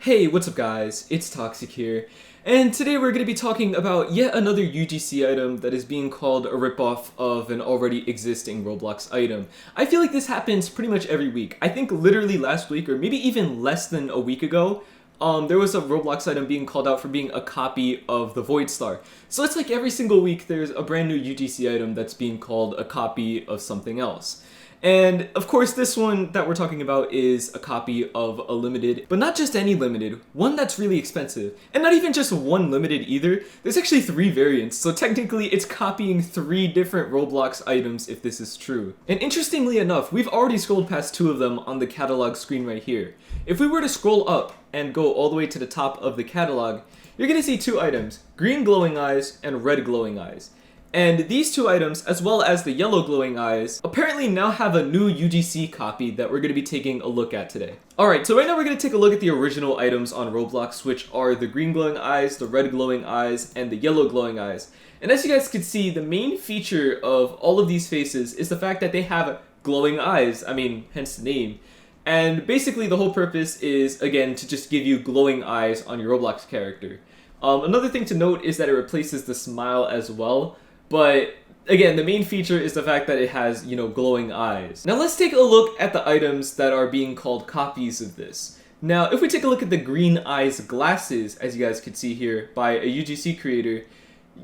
Hey, what's up guys? It's Toxic here, and today we're going to be talking about yet another UGC item that is being called a ripoff of an already existing Roblox item. I feel like this happens pretty much every week. I think literally last week, or maybe even less than a week ago, there was a Roblox item being called out for being a copy of the Void Star. So it's like every single week there's a brand new UGC item that's being called a copy of something else. And of course this one that we're talking about is a copy of a limited, but not just any limited, one that's really expensive. And not even just one limited either, there's actually 3 variants, so technically it's copying 3 different Roblox items if this is true. And interestingly enough, we've already scrolled past 2 of them on the catalog screen right here. If we were to scroll up and go all the way to the top of the catalog, you're gonna see 2 items, green glowing eyes and red glowing eyes. And these 2 items, as well as the yellow glowing eyes, apparently now have a new UGC copy that we're going to be taking a look at today. Alright, so right now we're going to take a look at the original items on Roblox, which are the green glowing eyes, the red glowing eyes, and the yellow glowing eyes. And as you guys can see, the main feature of all of these faces is the fact that they have glowing eyes, hence the name. And basically the whole purpose is, again, to just give you glowing eyes on your Roblox character. Another thing to note is that it replaces the smile as well. But again, the main feature is the fact that it has, glowing eyes. Now let's take a look at the items that are being called copies of this. Now, if we take a look at the green eyes glasses, as you guys can see here, by a UGC creator,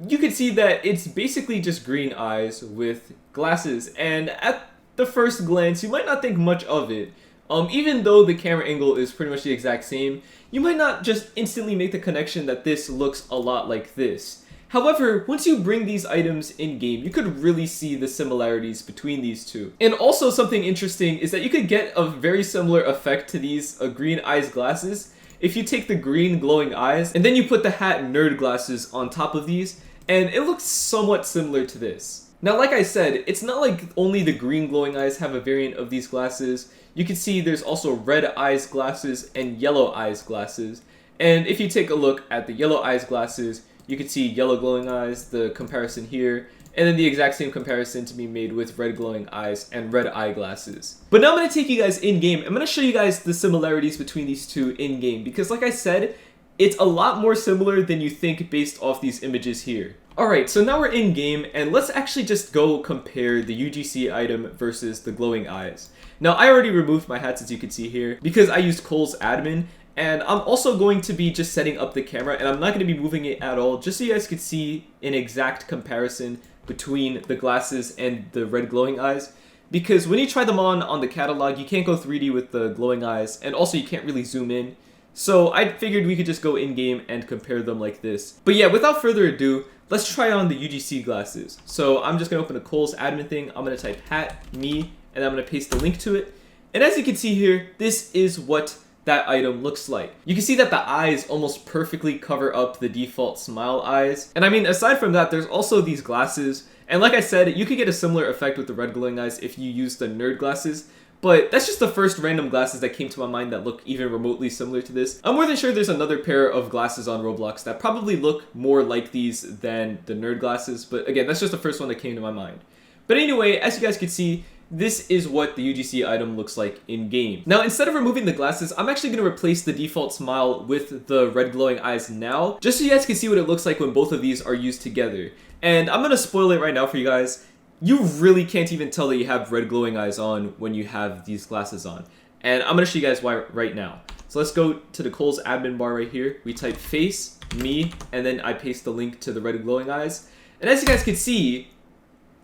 you can see that it's basically just green eyes with glasses. And at the first glance, you might not think much of it. Even though the camera angle is pretty much the exact same, you might not just instantly make the connection that this looks a lot like this. However, once you bring these items in-game, you could really see the similarities between these 2. And also something interesting is that you could get a very similar effect to these green eyes glasses if you take the green glowing eyes and then you put the hat nerd glasses on top of these, and it looks somewhat similar to this. Now, like I said, it's not like only the green glowing eyes have a variant of these glasses. You can see there's also red eyes glasses and yellow eyes glasses. And if you take a look at the yellow eyes glasses, you can see yellow glowing eyes, the comparison here, and then the exact same comparison to be made with red glowing eyes and red eyeglasses. But now I'm going to take you guys in-game. I'm going to show you guys the similarities between these 2 in-game, because like I said, it's a lot more similar than you think based off these images here. Alright, so now we're in-game, and let's actually just go compare the UGC item versus the glowing eyes. Now, I already removed my hats, as you can see here, because I used Cole's admin. And I'm also going to be just setting up the camera, and I'm not going to be moving it at all, just so you guys could see an exact comparison between the glasses and the red glowing eyes. Because when you try them on the catalog, you can't go 3D with the glowing eyes, and also you can't really zoom in. So I figured we could just go in-game and compare them like this. But yeah, without further ado, let's try on the UGC glasses. So I'm just going to open the Cole's admin thing, I'm going to type hat, me, and I'm going to paste the link to it. And as you can see here, this is what that item looks like. You can see that the eyes almost perfectly cover up the default smile eyes. And aside from that, there's also these glasses. And like I said, you could get a similar effect with the red glowing eyes if you use the nerd glasses. But that's just the first random glasses that came to my mind that look even remotely similar to this. I'm more than sure there's another pair of glasses on Roblox that probably look more like these than the nerd glasses. But again, that's just the first one that came to my mind. But anyway, as you guys can see, this is what the UGC item looks like in-game. Now, instead of removing the glasses, I'm actually going to replace the default smile with the red glowing eyes now, just so you guys can see what it looks like when both of these are used together. And I'm going to spoil it right now for you guys. You really can't even tell that you have red glowing eyes on when you have these glasses on. And I'm going to show you guys why right now. So let's go to the Cole's admin bar right here. We type face, me, and then I paste the link to the red glowing eyes. And as you guys can see,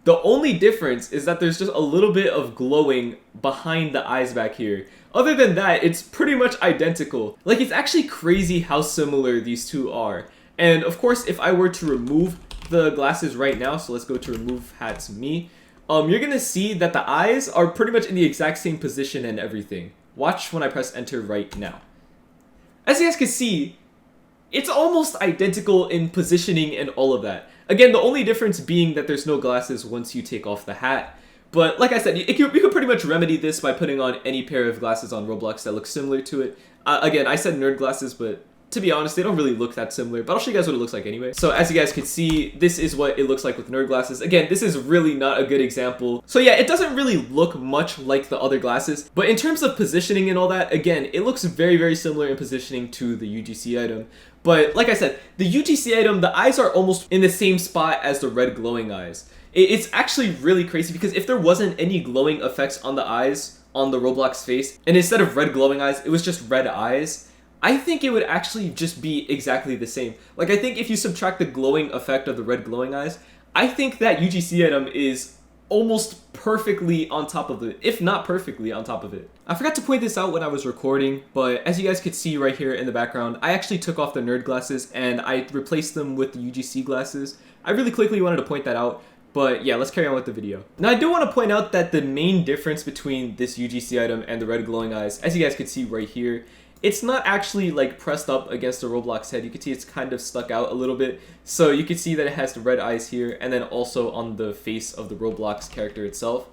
the only difference is that there's just a little bit of glowing behind the eyes back here. Other than that, it's pretty much identical. Like, it's actually crazy how similar these 2 are. And of course, if I were to remove the glasses right now, so let's go to remove hats me, you're gonna see that the eyes are pretty much in the exact same position and everything. Watch when I press enter right now. As you guys can see, it's almost identical in positioning and all of that. Again, the only difference being that there's no glasses once you take off the hat. But like I said, you could pretty much remedy this by putting on any pair of glasses on Roblox that look similar to it. Again, I said nerd glasses, but to be honest, they don't really look that similar, but I'll show you guys what it looks like anyway. So as you guys can see, this is what it looks like with nerd glasses. Again, this is really not a good example. So yeah, it doesn't really look much like the other glasses, but in terms of positioning and all that, again, it looks very, very similar in positioning to the UGC item. But like I said, the UGC item, the eyes are almost in the same spot as the red glowing eyes. It's actually really crazy because if there wasn't any glowing effects on the eyes on the Roblox face, and instead of red glowing eyes, it was just red eyes, I think it would actually just be exactly the same. Like, I think if you subtract the glowing effect of the red glowing eyes, I think that UGC item is almost perfectly on top of it, if not perfectly on top of it. I forgot to point this out when I was recording, but as you guys could see right here in the background, I actually took off the nerd glasses and I replaced them with the UGC glasses. I really quickly wanted to point that out. But yeah, let's carry on with the video. Now I do want to point out that the main difference between this UGC item and the red glowing eyes, as you guys can see right here, it's not actually like pressed up against the Roblox head. You can see it's kind of stuck out a little bit. So you can see that it has the red eyes here and then also on the face of the Roblox character itself.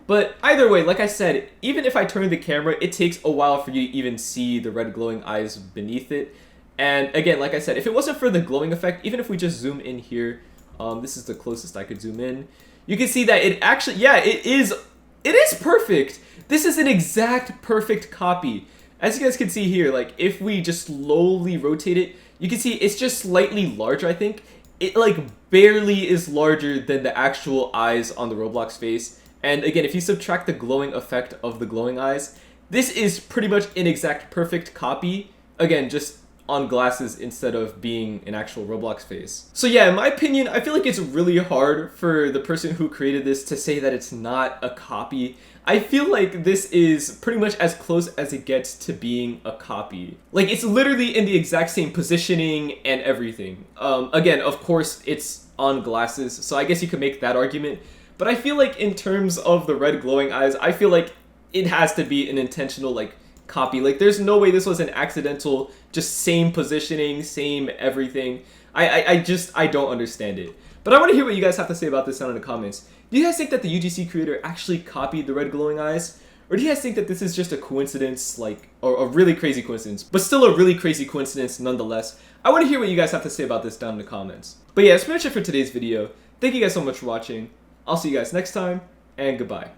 But either way, like I said, even if I turn the camera, it takes a while for you to even see the red glowing eyes beneath it. And again, like I said, if it wasn't for the glowing effect, even if we just zoom in here, this is the closest I could zoom in. You can see that it actually, yeah, it is perfect. This is an exact perfect copy. As you guys can see here, like if we just slowly rotate it, you can see it's just slightly larger, I think. It like barely is larger than the actual eyes on the Roblox face. And again, if you subtract the glowing effect of the glowing eyes, this is pretty much an exact perfect copy. Again, just on glasses instead of being an actual Roblox face. So yeah, in my opinion, I feel like it's really hard for the person who created this to say that it's not a copy. I feel like this is pretty much as close as it gets to being a copy. Like, it's literally in the exact same positioning and everything. Again, of course, it's on glasses, so I guess you could make that argument. But I feel like in terms of the red glowing eyes, I feel like it has to be an intentional, like, copy. Like, there's no way this was an accidental, just same positioning, same everything. I don't understand it. But I want to hear what you guys have to say about this down in the comments. Do you guys think that the UGC creator actually copied the red glowing eyes? Or do you guys think that this is just a coincidence, like, or a really crazy coincidence, but still a really crazy coincidence nonetheless? I want to hear what you guys have to say about this down in the comments. But yeah, that's pretty much it for today's video. Thank you guys so much for watching. I'll see you guys next time, and goodbye.